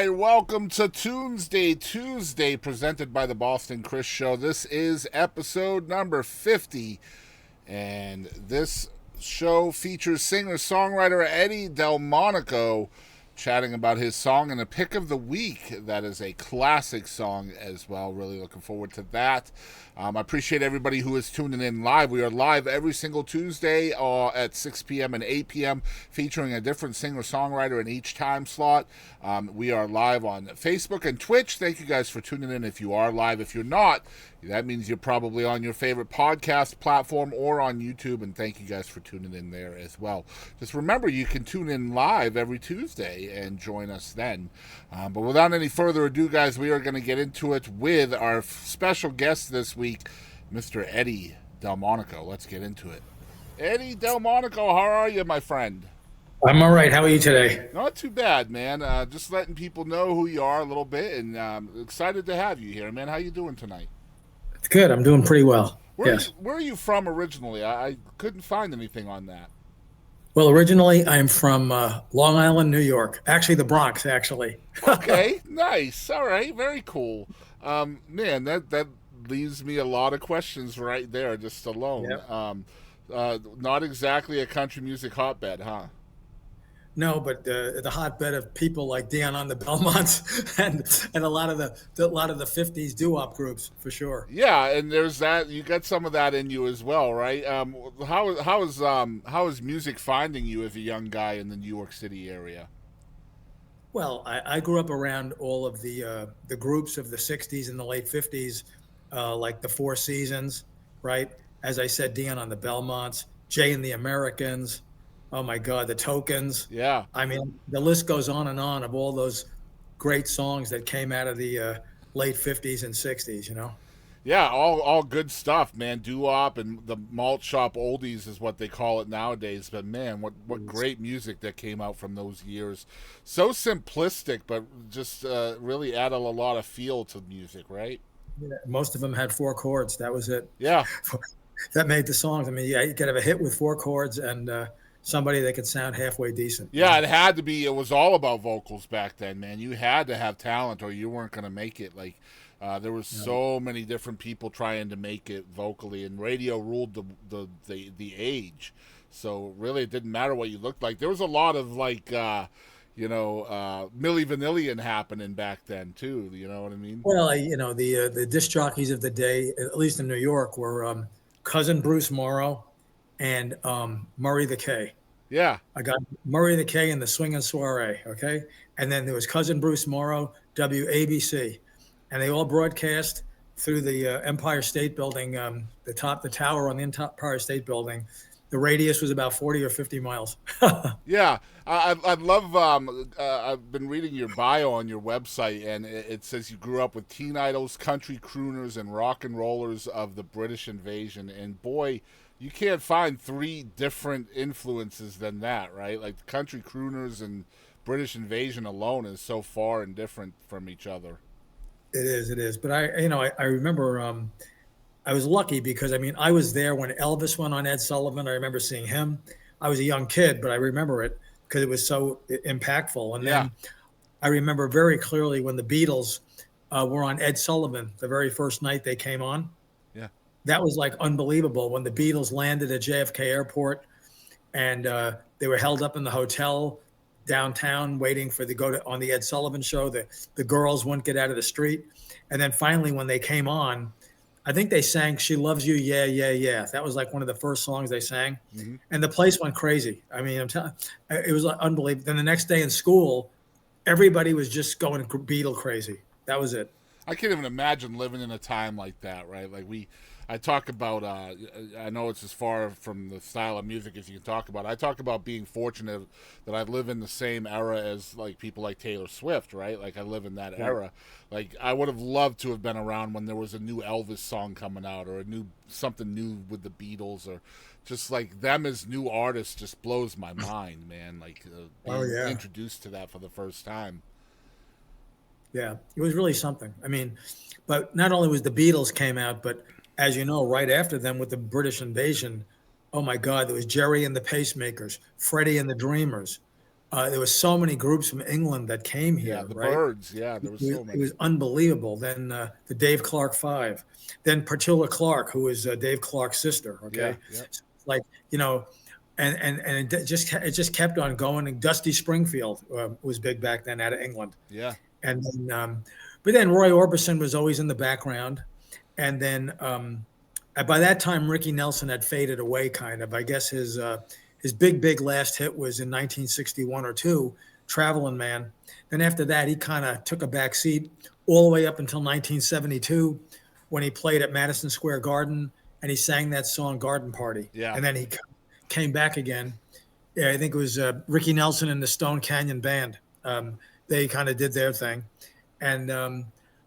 right, welcome to Tunesday Tuesday, presented by the Boston Chris Show. This is episode number 50, and this show features singer-songwriter Eddy DelMonico chatting about his song and a pick of the week. That is a classic song as well. Really looking forward to that. I appreciate everybody who is tuning in live. We are live every single Tuesday at 6 p.m. and 8 p.m. featuring a different singer-songwriter in each time slot. We are live on Facebook and Twitch. Thank you guys for tuning in if you are live. If you're not, that means you're probably on your favorite podcast platform or on YouTube, and thank you guys for tuning in there as well. Just remember, you can tune in live every Tuesday and join us then. But without any further ado, guys, we are going to get into it with our special guest this week, Mr. Eddy DelMonico. Let's get into it. Eddy DelMonico, how are you, my friend? I'm all right. How are you today? Not too bad, man. Just letting people know who you are a little bit, and excited to have you here, man. How you doing tonight? It's good. I'm doing pretty well. Yes. Where are you from originally? I couldn't find anything on that. Well, originally I'm from Long Island, New York. Actually, the Bronx, actually. Okay, nice. All right, very cool. Man, that leaves me a lot of questions right there, just alone. Yep. Not exactly a country music hotbed, huh? No, but the hotbed of people like Dion on the Belmonts and a lot of the '50s doo-wop groups for sure. Yeah, and there's that. You got some of that in you as well, right? How is music finding you as a young guy in the New York City area? Well, I grew up around all of the groups of the '60s and the late '50s, like the Four Seasons, right? As I said, Dion on the Belmonts, Jay and the Americans. Oh my God, the Tokens. Yeah. I mean, the list goes on and on of all those great songs that came out of the late '50s and '60s. You know. Yeah, all good stuff, man. Doo-wop and the malt shop oldies is what they call it nowadays. But man, what great music that came out from those years. So simplistic, but just really added a lot of feel to music, right? Yeah, most of them had four chords. That was it. Yeah. That made the songs. I mean, yeah, you could have a hit with four chords and somebody that could sound halfway decent. Yeah, it had to be. It was all about vocals back then, man. You had to have talent, or you weren't going to make it. Like, there was so many different people trying to make it vocally, and radio ruled the age. So really, it didn't matter what you looked like. There was a lot of like, Milli Vanillion happening back then too. You know what I mean? Well, the disc jockeys of the day, at least in New York, were Cousin Bruce Morrow and Murray the K. Yeah. I got Murray the K and the Swingin' Soiree, okay? And then there was Cousin Bruce Morrow, WABC. And they all broadcast through the Empire State Building, the tower on the Empire State Building. The radius was about 40 or 50 miles. Yeah, I'd love. I've been reading your bio on your website, and it says you grew up with teen idols, country crooners, and rock and rollers of the British invasion. And boy, you can't find three different influences than that, right? Like country crooners and British invasion alone is so far and different from each other. It is. But I remember I was lucky because I was there when Elvis went on Ed Sullivan. I remember seeing him. I was a young kid, but I remember it because it was so impactful. And then I remember very clearly when the Beatles were on Ed Sullivan the very first night they came on. Yeah, that was like unbelievable when the Beatles landed at JFK Airport and they were held up in the hotel downtown waiting for on the Ed Sullivan show. The girls wouldn't get out of the street. And then finally, when they came on, I think they sang "She Loves You, Yeah, Yeah, Yeah." That was like one of the first songs they sang. Mm-hmm. And the place went crazy. I mean, I'm telling you, it was unbelievable. Then the next day in school, everybody was just going Beatle crazy. That was it. I can't even imagine living in a time like that, right? Like I talk about, I know it's as far from the style of music as you can talk about. I talk about being fortunate that I live in the same era as like people like Taylor Swift, right? Like I live in that era. Like I would have loved to have been around when there was a new Elvis song coming out or something new with the Beatles or just like them as new artists just blows my mind, man. Like being introduced to that for the first time. Yeah, it was really something. I mean, but not only was the Beatles came out, but as you know, right after them with the British invasion, oh my God, there was Jerry and the Pacemakers, Freddie and the Dreamers, There was so many groups from England that came here. Yeah, the right? Birds. Yeah, there was so It many. was unbelievable. Then the Dave Clark Five, then Petula Clark, who was Dave Clark's sister. Okay, Yeah, yeah. So, like, and it just kept on going. And Dusty Springfield was big back then out of England. Yeah. And then, but then Roy Orbison was always in the background. And then by that time, Ricky Nelson had faded away, kind of. I guess his big last hit was in 1961 or two, Traveling Man. Then after that, he kind of took a back seat all the way up until 1972, when he played at Madison Square Garden and he sang that song Garden Party. Yeah. And then he came back again. Yeah, I think it was Ricky Nelson and the Stone Canyon Band. They kind of did their thing. And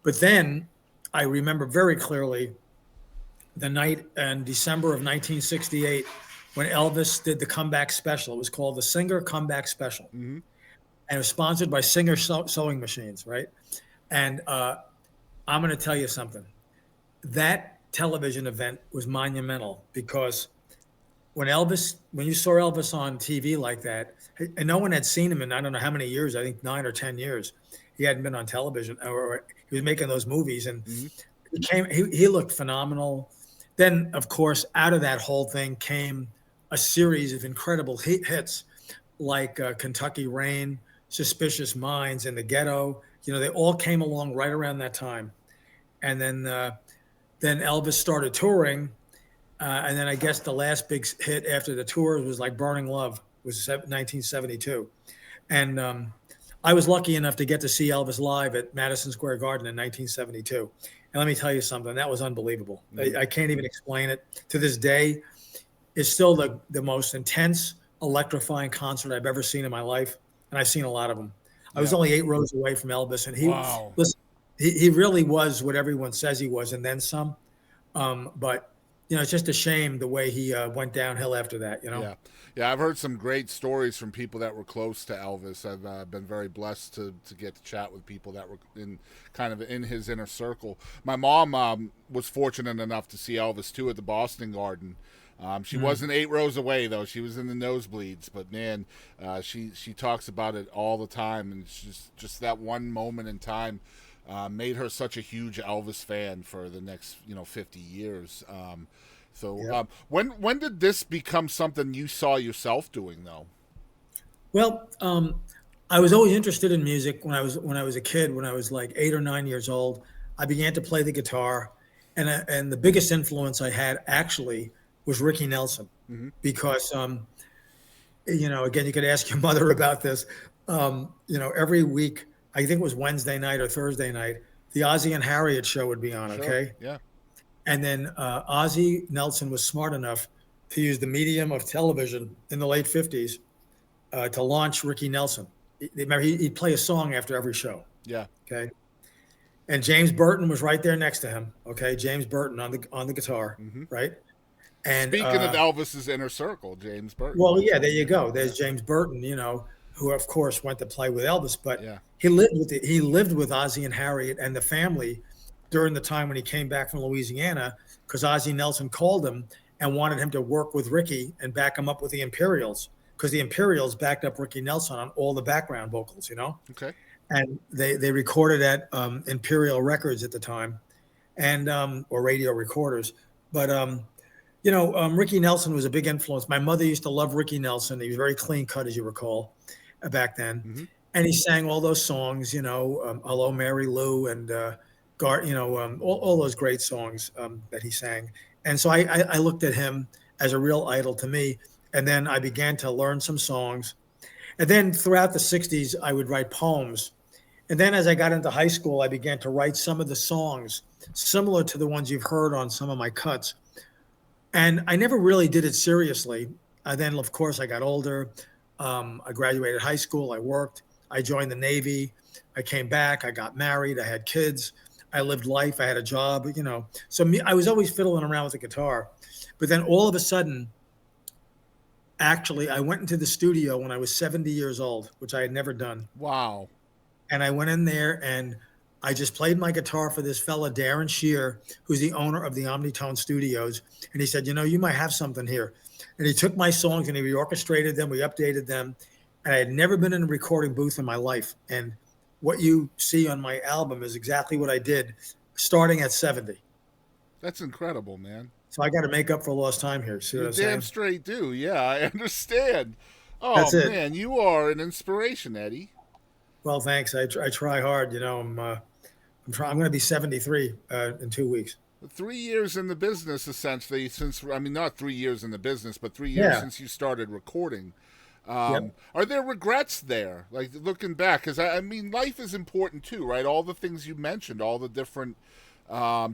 but then I remember very clearly the night in December of 1968 when Elvis did the comeback special. It was called the Singer Comeback Special. Mm-hmm. And it was sponsored by Singer Sewing Machines, right? And I'm going to tell you something. That television event was monumental because when you saw Elvis on TV like that, and no one had seen him in I don't know how many years, I think 9 or 10 years, he hadn't been on television, or he was making those movies, and he looked phenomenal. Then, of course, out of that whole thing came a series of incredible hits like Kentucky Rain, Suspicious Minds, and The Ghetto. They all came along right around that time. And then Elvis started touring. And then I guess the last big hit after the tour was like Burning Love, was 1972. And I was lucky enough to get to see Elvis live at Madison Square Garden in 1972. And let me tell you something, that was unbelievable. I can't even explain it. To this day, it's still the most intense, electrifying concert I've ever seen in my life. And I've seen a lot of them. I was only 8 rows away from Elvis. And he really was what everyone says he was, and then some. But it's just a shame the way he went downhill after that, Yeah, I've heard some great stories from people that were close to Elvis. I've been very blessed to get to chat with people that were in his inner circle. My mom was fortunate enough to see Elvis too at the Boston Garden. She wasn't 8 rows away though; she was in the nosebleeds. But man, she talks about it all the time, and it's just that one moment in time made her such a huge Elvis fan for the next 50 years. When did this become something you saw yourself doing though? Well, I was always interested in music when I was a kid. When I was like 8 or 9 years old, I began to play the guitar, and the biggest influence I had actually was Ricky Nelson, because again, you could ask your mother about this. Every week, I think it was Wednesday night or Thursday night, the Ozzie and Harriet show would be on. Sure. Okay, yeah. And then Ozzie Nelson was smart enough to use the medium of television in the late 50s to launch Ricky Nelson. Remember, he'd play a song after every show. Yeah. Okay. And James Burton was right there next to him. Okay, James Burton on the guitar, right? And speaking of Elvis's inner circle, James Burton. Well, yeah, there you go. There's James Burton, who of course went to play with Elvis, but he lived with Ozzie and Harriet and the family during the time when he came back from Louisiana, because Ozzie Nelson called him and wanted him to work with Ricky and back him up with the Imperials, because the Imperials backed up Ricky Nelson on all the background vocals, Okay. And they recorded at Imperial Records at the time, and or radio recorders. But Ricky Nelson was a big influence. My mother used to love Ricky Nelson. He was very clean cut, as you recall, back then. And he sang all those songs, Hello, Mary Lou, and all those great songs that he sang. And so I looked at him as a real idol to me. And then I began to learn some songs. And then throughout the 60s, I would write poems. And then as I got into high school, I began to write some of the songs similar to the ones you've heard on some of my cuts. And I never really did it seriously. Then, of course, I got older. I graduated high school. I worked. I joined the Navy. I came back. I got married. I had kids. I lived life. I had a job, So I was always fiddling around with the guitar. But then all of a sudden, actually, I went into the studio when I was 70 years old, which I had never done. Wow. And I went in there and I just played my guitar for this fella, Darren Shear, who's the owner of the Omnitone Studios. And he said, you might have something here. And he took my songs and he reorchestrated them. We updated them. and I had never been in a recording booth in my life. And what you see on my album is exactly what I did starting at 70. That's incredible, man. So I got to make up for lost time here. See what You I'm damn saying? straight do. Yeah, I understand. Oh That's it. man, you are an inspiration, Eddie. Well, thanks. I try hard. I'm going to be 73 in 2 weeks. 3 years in the business, essentially. Since I mean, not 3 years in the business, but 3 years Yeah. since you started recording. Yep. Are there regrets there, like looking back? Because I mean, life is important too, right? All the things you mentioned, all the different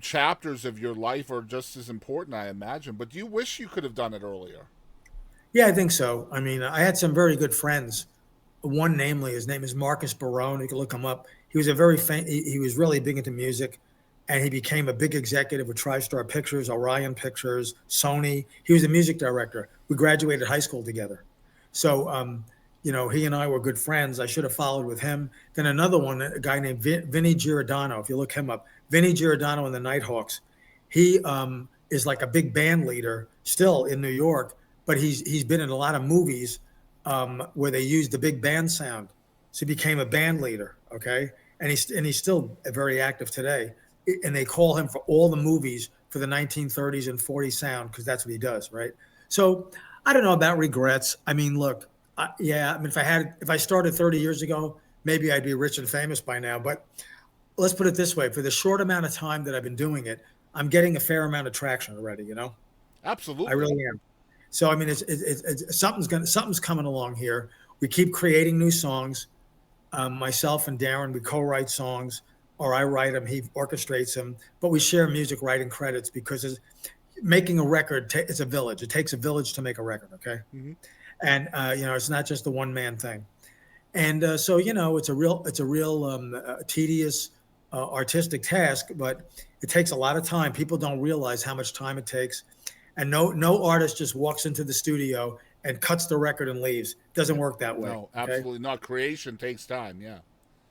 chapters of your life are just as important, I imagine. But do you wish you could have done it earlier? Yeah, I think so. I mean, I had some very good friends. One, namely, his name is Marcus Barone. You can look him up. He was he was really big into music, and he became a big executive with TriStar Pictures, Orion Pictures, Sony. He was a music director. We graduated high school together. So, he and I were good friends. I should have followed with him. Then another one, a guy named Vinny Giordano. If you look him up, Vinny Giordano and the Nighthawks. He is like a big band leader still in New York, but he's been in a lot of movies where they used the big band sound. So he became a band leader. Okay, and he's still very active today. And they call him for all the movies for the 1930s and 40s sound because that's what he does, right? So I don't know about regrets. I mean, look, if I started 30 years ago, maybe I'd be rich and famous by now. But let's put it this way: for the short amount of time that I've been doing it, I'm getting a fair amount of traction already. Absolutely, I really am. So I mean, something's coming along here. We keep creating new songs. Myself and Darren, we co-write songs, or I write them, he orchestrates them. But we share music writing credits because making a record it's a village. It takes a village to make a record. Okay, and it's not just a one-man thing. And so it's a real tedious artistic task, but it takes a lot of time. People don't realize how much time it takes. And no artist just walks into the studio and cuts the record and leaves. It doesn't work that way. No, absolutely not. Creation takes time. Yeah,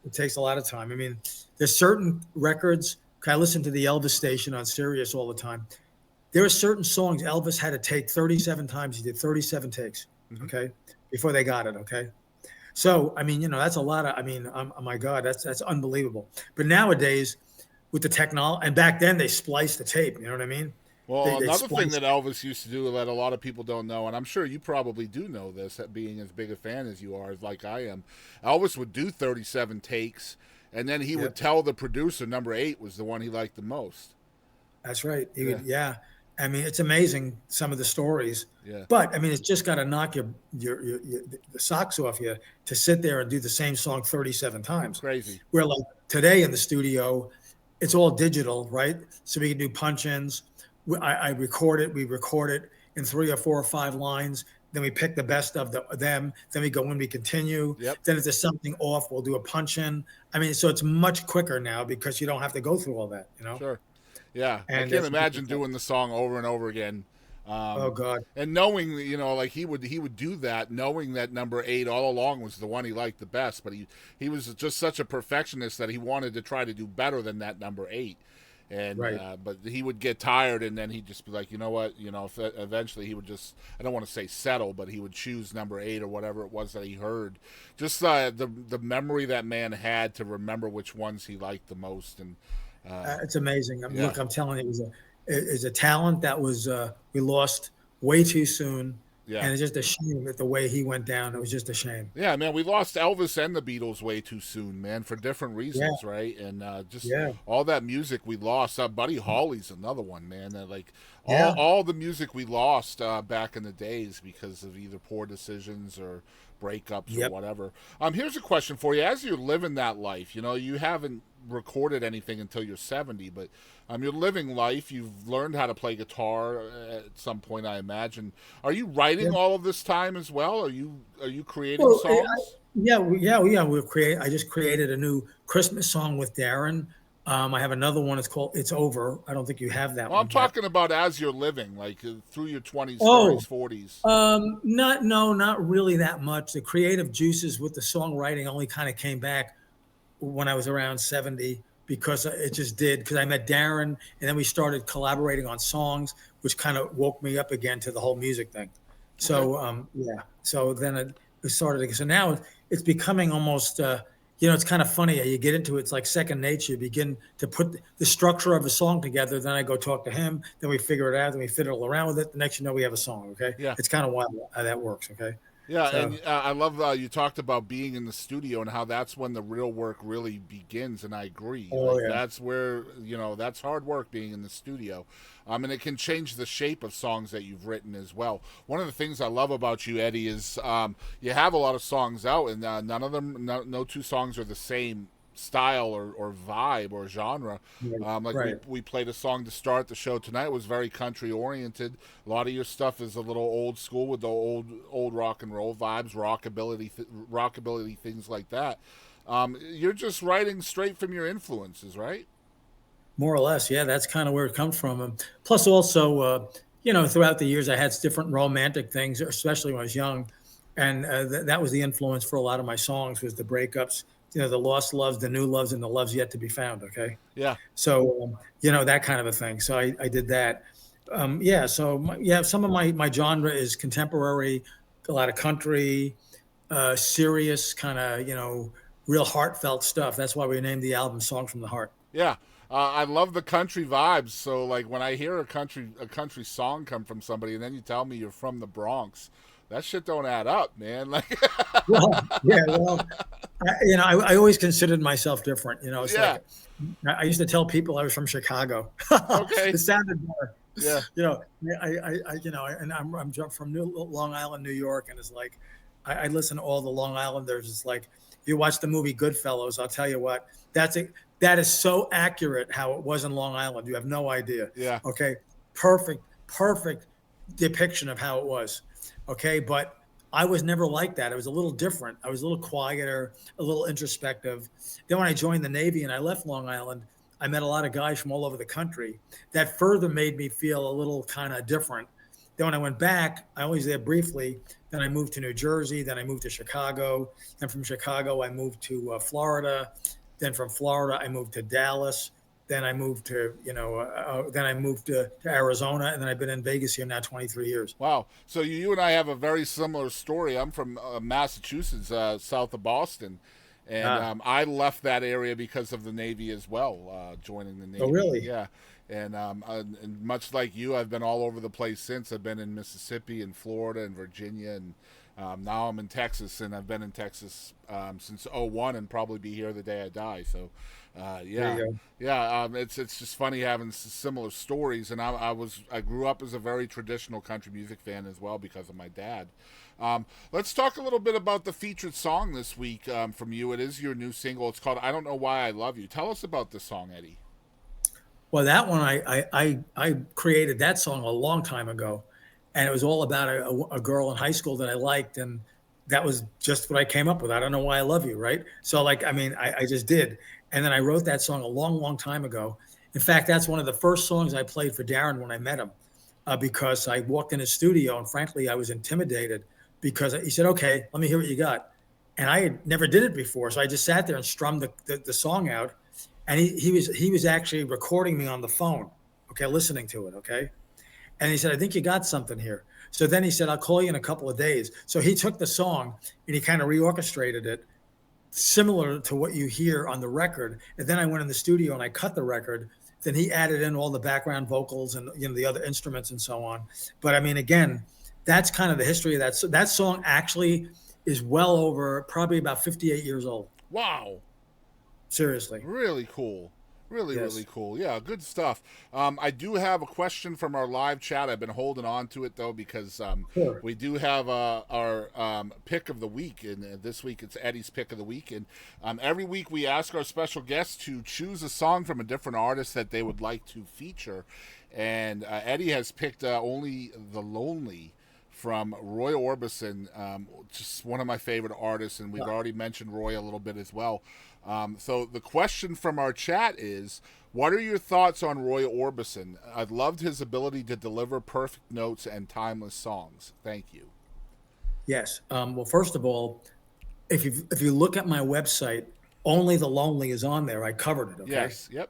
it takes a lot of time. I mean, there's certain records. I listen to the Elvis station on Sirius all the time. There are certain songs Elvis had to take 37 times. He did 37 takes. Okay, before they got it. Okay, so I mean, that's a lot of. I mean, oh my God, that's unbelievable. But nowadays, with the technology, and back then they spliced the tape. You know what I mean? Well, another thing that Elvis used to do that a lot of people don't know, and I'm sure you probably do know this, being as big a fan as you are, like I am, Elvis would do 37 takes, and then he would tell the producer number 8 was the one he liked the most. That's right. He would, yeah. I mean, it's amazing, some of the stories. Yeah. But, I mean, it's just got to knock the socks off you to sit there and do the same song 37 times. Crazy. Where, like, today in the studio, it's all digital, right? So we can do punch-ins. I record it. We record it in 3 or 4 or 5 lines. Then we pick the best of them. Then we go in, we continue. Yep. Then if there's something off, we'll do a punch in. I mean, so it's much quicker now because you don't have to go through all that, Sure. Yeah. And I can't imagine doing the song over and over again. Oh God. And knowing, like he would do that, knowing that number 8 all along was the one he liked the best, but he was just such a perfectionist that he wanted to try to do better than that number 8. And right. But he would get tired, and then he'd just be like, you know what, eventually he would just, I don't want to say settle, but he would choose number 8 or whatever it was that he heard. Just the memory that man had to remember which ones he liked the most. And it's amazing. Look, I'm telling you, it was a talent that was we lost way too soon. Yeah. And it's just a shame that the way he went down. It was just a shame. Yeah, man, we lost Elvis and the Beatles way too soon, man, for different reasons, right? And all that music we lost. Buddy Holly's another one, man. All the music we lost back in the days because of either poor decisions or breakups or whatever. Here's a question for you. As you're living that life, you haven't recorded anything until you're 70, but you're living life. You've learned how to play guitar at some point, I imagine. Are you writing all of this time as well? Are you creating songs? I just created a new Christmas song with Darren. I have another one. It's called "It's Over." I don't think you have that one. I'm talking about as you're living, like through your 20s, 30s, 40s. Not really that much. The creative juices with the songwriting only kind of came back when I was around 70 because it just did. Because I met Darren, and then we started collaborating on songs, which kind of woke me up again to the whole music thing. So So then we started. So now it's becoming almost, it's kind of funny how you get into it. It's like second nature. You begin to put the structure of a song together. Then I go talk to him. Then we figure it out. Then we fiddle around with it. The next, we have a song. Okay. Yeah. It's kind of wild how that works. Okay. Yeah, So, and I love you talked about being in the studio and how that's when the real work really begins, and I agree. oh Like yeah. that's where that's hard work being in the studio, and it can change the shape of songs that you've written as well. One of the things I love about you, Eddie, is you have a lot of songs out, and none of them, no two songs are the same style or vibe or genre. Like Right. we played a song to start the show tonight. It was very country oriented. A lot of your stuff is a little old school with the old rock and roll vibes, rockabilly things like that. You're just writing straight from your influences, right? More or less, yeah. That's kind of where it comes from. And plus, also, throughout the years, I had different romantic things, especially when I was young, and that was the influence for a lot of my songs. Was the breakups, the lost loves, the new loves, and the loves yet to be found. Okay, Yeah. so that kind of a thing. So I did that. Yeah. So some of my genre is contemporary, a lot of country, serious kind of real heartfelt stuff. That's why we named the album "Songs from the Heart." Yeah. I love the country vibes. So like when I hear a country song come from somebody, and then you tell me you're from the Bronx, that shit don't add up, man. Like, Well, yeah, well, I always considered myself different. It's yeah, like I used to tell people I was from Chicago. okay, It sounded better. yeah, You know, and I'm from Long Island, New York, and it's like I listen to all the Long Islanders. It's like if you watch the movie Goodfellas, I'll tell you what, that is so accurate how it was in Long Island. You have no idea. yeah, Okay, perfect depiction of how it was. Okay, but I was never like that. I was a little different. I was a little quieter, a little introspective. Then when I joined the Navy and I left Long Island, I met a lot of guys from all over the country. That further made me feel a little kind of different. Then when I went back, I was there briefly. Then I moved to New Jersey. Then I moved to Chicago. Then from Chicago, I moved to Florida. Then from Florida, I moved to Dallas. Then I moved to, to Arizona, and then I've been in Vegas here now 23 years. wow. So you and I have a very similar story. I'm from Massachusetts, south of Boston, and Ah, I left that area because of the Navy as well, joining the oh, Navy. really? Yeah, and much like you, I've been all over the place since. I've been in Mississippi and Florida and Virginia, and now I'm in Texas, and I've been in Texas since '01, and probably be here the day I die. So, There yeah, you go. yeah, it's just funny having similar stories. And I grew up as a very traditional country music fan as well because of my dad. Let's talk a little bit about the featured song this week from you. It is your new single. It's called "I Don't Know Why I Love You." Tell us about this song, Eddie. Well, that one I created that song a long time ago, and it was all about a girl in high school that I liked, and that was just what I came up with. I don't know why I love you, right? So like, I mean, I just did, and then I wrote that song a long time ago. In fact, that's one of the first songs I played for Darren when I met him, because I walked in his studio, and frankly, I was intimidated because he said, "Okay, let me hear what you got," and I had never did it before, so I just sat there and strummed the song out, and he was actually recording me on the phone, okay, listening to it, okay, and he said, "I think you got something here." So then he said, "I'll call you in a couple of days." So he took the song and he kind of reorchestrated it, similar to what you hear on the record. And then I went in the studio and I cut the record. Then he added in all the background vocals and the other instruments and so on. But I mean, again, that's kind of the history of that. So that song actually is well over probably about 58 years old. Wow. Seriously. Really cool. Really Yes. cool. Yeah, good stuff. I do have a question from our live chat. I've been holding on to it, though, because Sure. we do have our pick of the week. And this week it's Eddie's pick of the week. And every week we ask our special guests to choose a song from a different artist that they would like to feature. And Eddie has picked Only the Lonely from Roy Orbison, just one of my favorite artists, and we've already mentioned Roy a little bit as well. So the question from our chat is, what are your thoughts on Roy Orbison? I've loved his ability to deliver perfect notes and timeless songs. Thank you. Yes. Well, first of all, if you look at my website, Only the Lonely is on there. I covered it. Okay. Yes. Yep.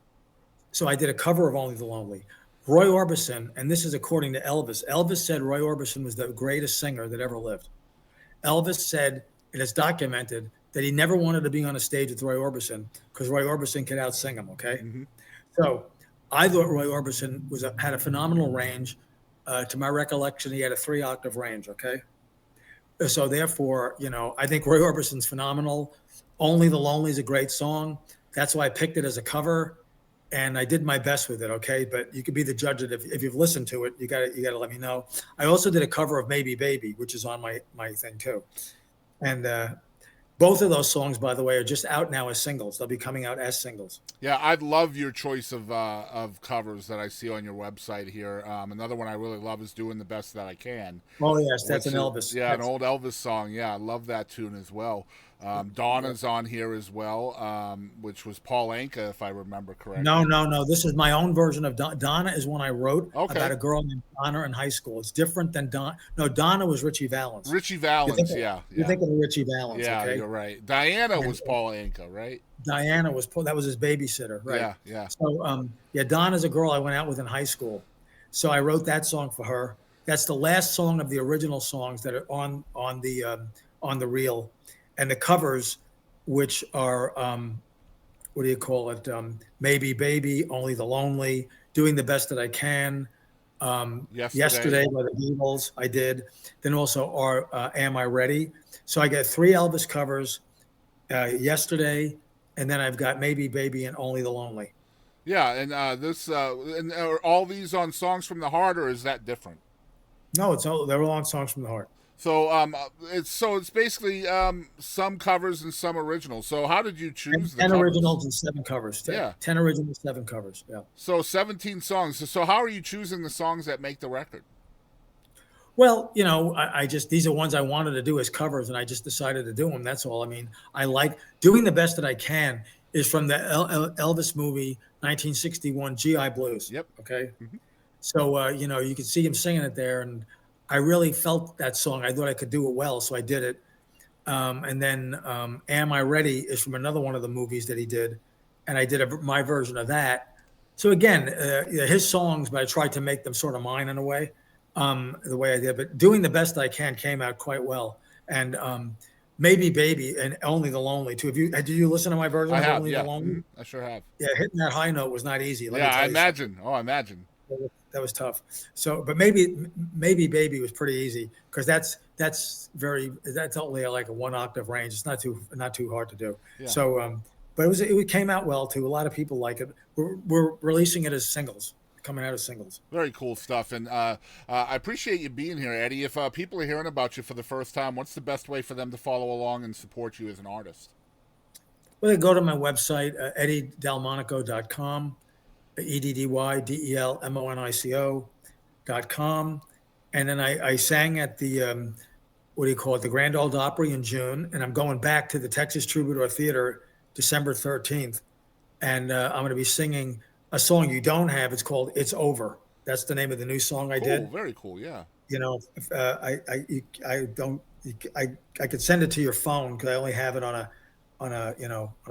So I did a cover of Only the Lonely. Roy Orbison, and this is according to Elvis. Elvis said Roy Orbison was the greatest singer that ever lived. Elvis said, and it's documented, that he never wanted to be on a stage with Roy Orbison because Roy Orbison could outsing him. Okay, so I thought Roy Orbison had a phenomenal range. To my recollection, he had a 3-octave range. Okay, so therefore, I think Roy Orbison's phenomenal. Only the Lonely is a great song. That's why I picked it as a cover, and I did my best with it. Okay, but you could be the judge of it if you've listened to it. You got to let me know. I also did a cover of Maybe Baby, which is on my thing too, and both of those songs, by the way, are just out now as singles. They'll be coming out as singles. Yeah, I love your choice of covers that I see on your website here. Another one I really love is "Doing the Best That I Can." Oh yes, that's an Elvis. Yeah, an old Elvis song. Yeah, I love that tune as well. Donna's on here as well, which was Paul Anka, if I remember correctly. No. This is my own version of Donna. Is one I wrote about a girl named Donna in high school. It's different than Donna. No, Donna was Richie Valens. Richie Valens, yeah. You're thinking of Richie Valens. Yeah, okay? You're right. Diana was Paul Anka, right? Diana that was his babysitter, right? Yeah. So, Donna's a girl I went out with in high school. So I wrote that song for her. That's the last song of the original songs that are on the reel. And the covers, which are, what do you call it? Maybe Baby, Only the Lonely, Doing the Best That I Can, Yesterday by the Beatles, I did. Then also Am I Ready? So I got 3 Elvis covers, Yesterday, and then I've got Maybe Baby and Only the Lonely. Yeah, and and are all these on Songs from the Heart, or is that different? No, they're all on Songs from the Heart. So it's basically some covers and some originals. So how did you choose 10 originals and 7 covers? 10 originals, 7 covers. Yeah. So 17 songs. So how are you choosing the songs that make the record? Well, I just these are ones I wanted to do as covers, and I just decided to do them. That's all. I mean, I like doing the best that I can. Is from the Elvis movie 1961 GI Blues. Yep. Okay. So you could see him singing it there, and I really felt that song. I thought I could do it well, so I did it. And then Am I Ready is from another one of the movies that he did, and I did my version of that. So again, his songs, but I tried to make them sort of mine in a way, the way I did. But Doing the Best I Can came out quite well, and Maybe Baby and Only the Lonely too. Did you listen to my version of Only the Lonely? I sure have. Yeah, hitting that high note was not easy. I imagine. I imagine. That was tough. So, but maybe Baby was pretty easy because that's only like a 1-octave range. It's not too hard to do. Yeah. So, but it came out well too. A lot of people like it. We're releasing it as singles, coming out as singles. Very cool stuff. And I appreciate you being here, Eddie. If people are hearing about you for the first time, what's the best way for them to follow along and support you as an artist? Well, they go to my website, eddydelmonico.com. EDDYDELMONICO.com. And then I sang at the, the Grand Ole Opry in June. And I'm going back to the Texas Troubadour Theater December 13th. And I'm going to be singing a song you don't have. It's called It's Over. That's the name of the new song I did. Very cool, yeah. I could send it to your phone because I only have it on a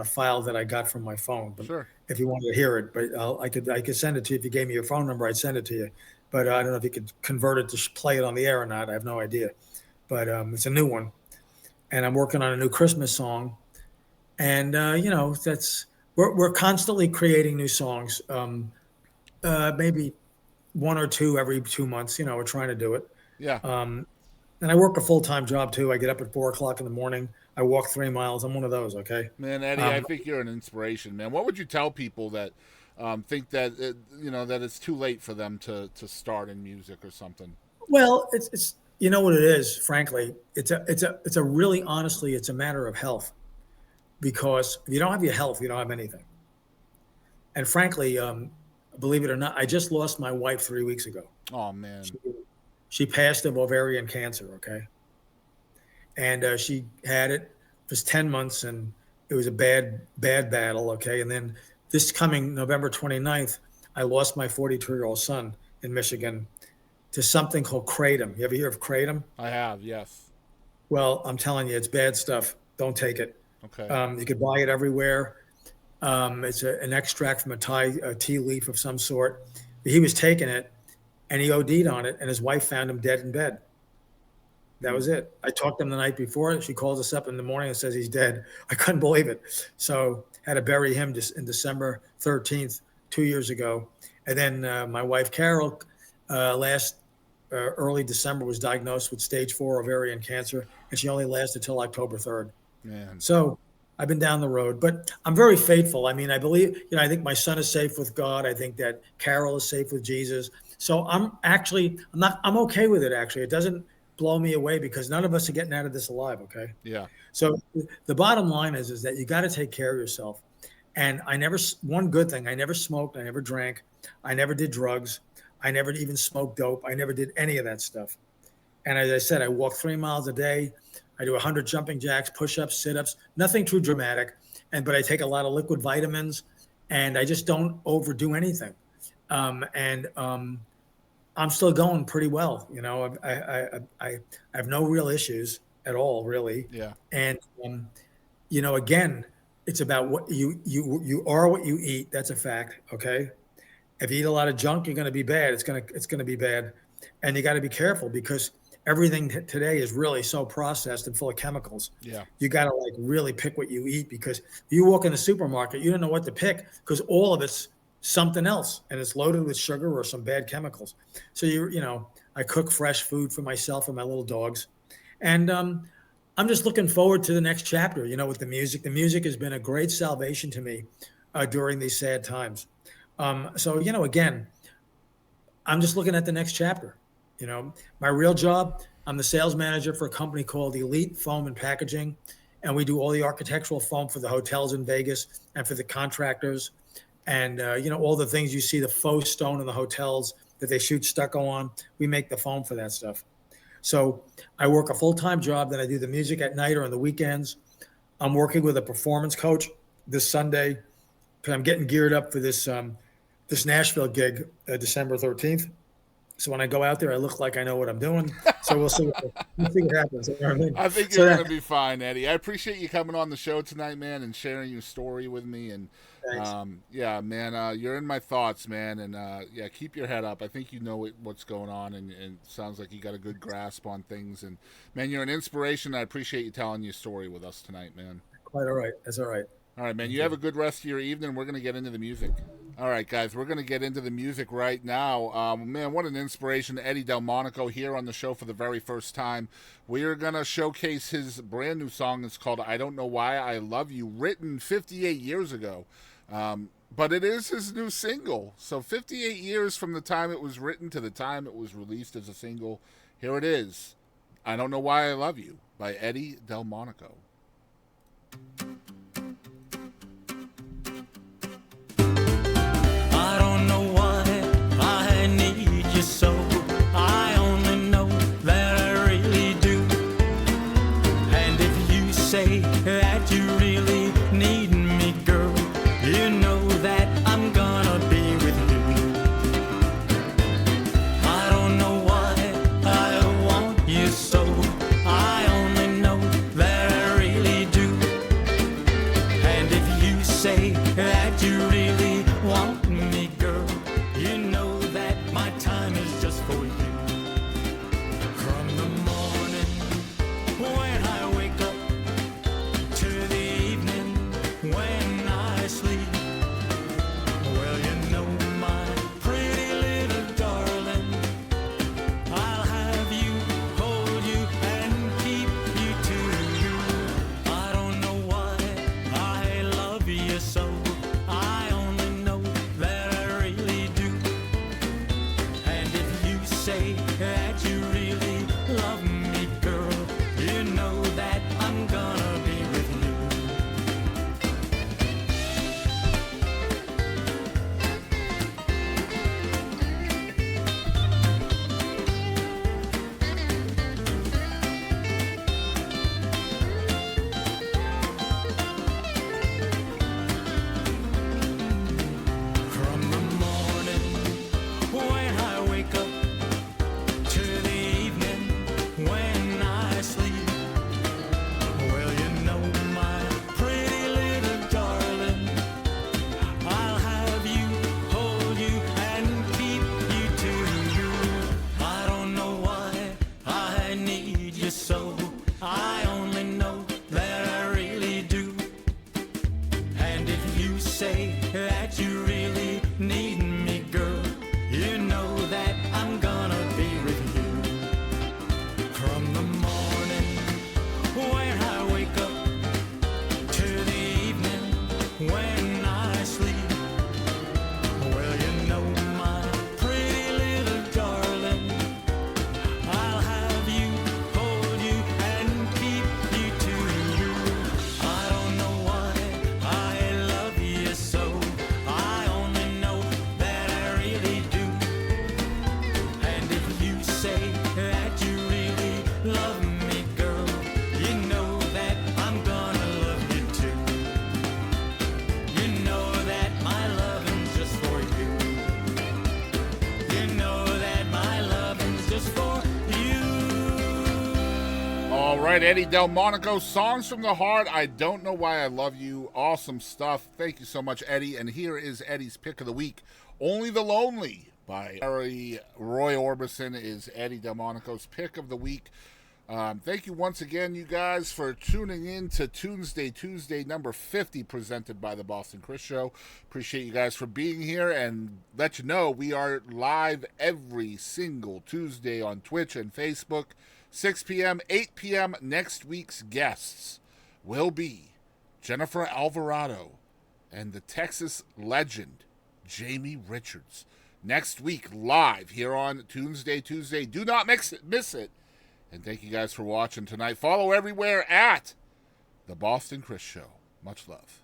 file that I got from my phone. But sure. If you wanted to hear it, but I could send it to you. If you gave me your phone number, I'd send it to you. But I don't know if you could convert it to play it on the air or not. I have no idea. But it's a new one, and I'm working on a new Christmas song. And we're constantly creating new songs. Maybe 1 or 2 every 2 months. We're trying to do it. Yeah. And I work a full-time job too. I get up at 4:00 in the morning. I walk 3 miles. I'm one of those. Okay. Man, Eddie, I think you're an inspiration, man. What would you tell people that think that that it's too late for them to start in music or something? Well, it's what it is. Frankly, it's a really honestly, it's a matter of health, because if you don't have your health, you don't have anything. And frankly, believe it or not, I just lost my wife 3 weeks ago. Oh man. She passed of ovarian cancer. Okay. And she had it for 10 months, and it was a bad battle. Okay. And then this coming November 29th, I lost my 42-year-old son in Michigan to something called kratom. You ever hear of kratom? I have, yes. Well, I'm telling you, it's bad stuff. Don't take it. Okay. You could buy it everywhere. It's an extract from a tea leaf of some sort. He was taking it, and he OD'd on it, and his wife found him dead in bed. That was it. I talked to him the night before. She calls us up in the morning and says he's dead. I couldn't believe it. So had to bury him in December 13th, 2 years ago. And then my wife, Carol, early December was diagnosed with stage 4 ovarian cancer, and she only lasted till October 3rd. Man. So I've been down the road, but I'm very faithful. I mean, I believe, I think my son is safe with God. I think that Carol is safe with Jesus. So I'm okay with it. Actually, it doesn't blow me away because none of us are getting out of this alive. Okay. Yeah. So the bottom line is that you got to take care of yourself. And one good thing, I never smoked. I never drank. I never did drugs. I never even smoked dope. I never did any of that stuff. And as I said, I walk 3 miles a day. I do 100 jumping jacks, push-ups, sit-ups, nothing too dramatic. But I take a lot of liquid vitamins, and I just don't overdo anything. I'm still going pretty well. I have no real issues at all, really. Yeah. And again, it's about what you are, what you eat. That's a fact. Okay. If you eat a lot of junk, you're going to be bad. It's going to be bad, and you got to be careful because everything today is really so processed and full of chemicals. Yeah. You got to really pick what you eat because you walk in the supermarket, you don't know what to pick because all of it's something else and it's loaded with sugar or some bad chemicals. So I cook fresh food for myself and my little dogs, and I'm just looking forward to the next chapter. With the music. The music has been a great salvation to me during these sad times. So again, I'm just looking at the next chapter. My real job, I'm the sales manager for a company called Elite Foam and Packaging, and we do all the architectural foam for the hotels in Vegas and for the contractors, and all the things you see, the faux stone in the hotels that they shoot stucco on. We make the foam for that stuff. So I work a full-time job, then I do the music at night or on the weekends. I'm working with a performance coach this Sunday because I'm getting geared up for this Nashville gig, December 13th. So when I go out there, I look like I know what I'm doing. So we'll see what happens. You know what I mean? I think you're going to be fine, Eddie. I appreciate you coming on the show tonight, man, and sharing your story with me. And yeah, man, you're in my thoughts, man. And yeah, keep your head up. I think you know what's going on, and it sounds like you got a good grasp on things. And man, you're an inspiration. I appreciate you telling your story with us tonight, man. Quite all right. That's all right. All right, man. You have a good rest of your evening. We're going to get into the music. All right, guys, we're going to get into the music right now. Man, what an inspiration. Eddy DelMonico here on the show for the very first time. We are going to showcase his brand new song. It's called I Don't Know Why I Love You, written 58 years ago. But it is his new single. So 58 years from the time it was written to the time it was released as a single. Here it is. I Don't Know Why I Love You by Eddy DelMonico. So I only know that I really do. And if you say that you really need me, girl, you know that I'm gonna be with you. I don't know why I want you so. I only know that I really do. And if you say that you really want me, girl, you know that my time is just for you. From the morning when I wake up to the evening when I sleep, well, you know, my pretty little darling, I'll have you, hold you, and keep you too. I don't know why I love you so. I say that you really need me, girl, you know that I'm gonna be with you. From the morning when I wake up to the evening when I sleep, well, you know, my pretty little darling, I'll have you, hold you, and keep you to you. I don't know why I love you so, I only know that I really do. And if you say that you really love me, girl, you know that I'm gonna love you too. You know that my loving's just for you. You know that my loving's just for you. All right, Eddy DelMonico, Songs from the Heart. I Don't Know Why I Love You. Awesome stuff. Thank you so much, Eddy. And here is Eddy's pick of the week. Only the Lonely by Roy Orbison is Eddy DelMonico's pick of the week. Thank you once again, you guys, for tuning in to Tunesday Tuesday number 50, presented by the Boston Chris Show. Appreciate you guys for being here, and let you know we are live every single Tuesday on Twitch and Facebook, 6 p.m., 8 p.m. Next week's guests will be Jennifer Alvarado and the Texas legend Jamie Richards. Next week, live here on Tunesday Tuesday. Do not miss it. And thank you guys for watching tonight. Follow everywhere at The Boston Chris Show. Much love.